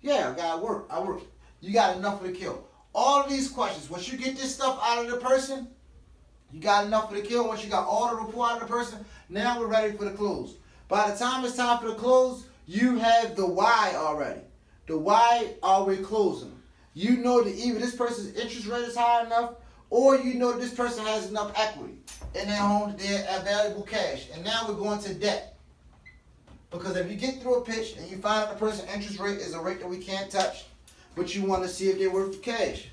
Yeah, I work. You got enough for the kill. All of these questions, once you get this stuff out of the person, you got enough for the kill. Once you got all the report out of the person, now we're ready for the close. By the time it's time for the close, you have the why already. The why are we closing? You know that either this person's interest rate is high enough, or you know that this person has enough equity in their home, their available cash. And now we're going to debt. Because if you get through a pitch and you find out the person's interest rate is a rate that we can't touch, but you want to see if they're worth cash.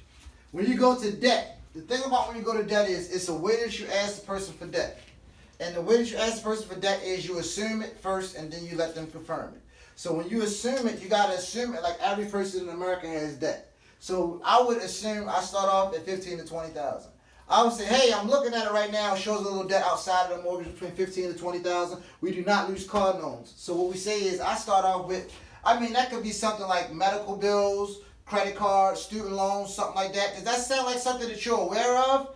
When you go to debt, the thing about when you go to debt is it's a way that you ask the person for debt. And the way that you ask the person for debt is you assume it first and then you let them confirm it. So when you assume it, you got to assume it like every person in America has debt. So I would assume I start off at $15,000 to $20,000. I would say, hey, I'm looking at it right now. It shows a little debt outside of the mortgage between $15,000 to $20,000. We do not lose car loans. So what we say is I start off with, that could be something like medical bills, credit cards, student loans, something like that. Does that sound like something that you're aware of?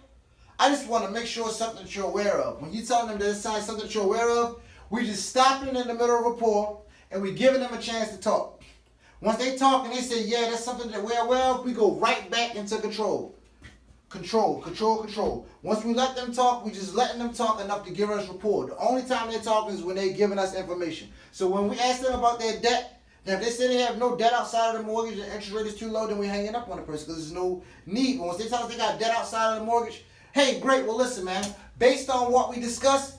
I just want to make sure it's something that you're aware of. When you tell them that it sounds something that you're aware of, we just stopping in the middle of a rapport and we giving them a chance to talk. Once they talk and they say, yeah, that's something that we're aware of, we go right back into control. Control. Once we let them talk, we just letting them talk enough to give us rapport. The only time they're talking is when they're giving us information. So when we ask them about their debt, now if they say they have no debt outside of the mortgage and the interest rate is too low, then we're hanging up on the person because there's no need. But once they tell us they got debt outside of the mortgage, hey, great, well listen, man, based on what we discussed,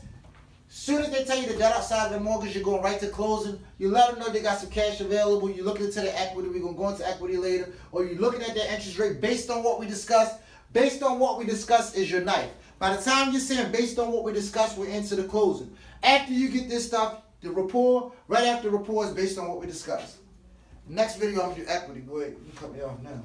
soon as they tell you the debt outside of the mortgage, you're going right to closing. You let them know they got some cash available. You're looking into the equity. We're going to go into equity later. Or you're looking at their interest rate based on what we discussed. Based on what we discussed is your knife. By the time you're saying based on what we discussed, we're into the closing. After you get this stuff, the rapport, right after the rapport is based on what we discussed. Next video, I'm going to do equity. Go ahead, you cut me off now.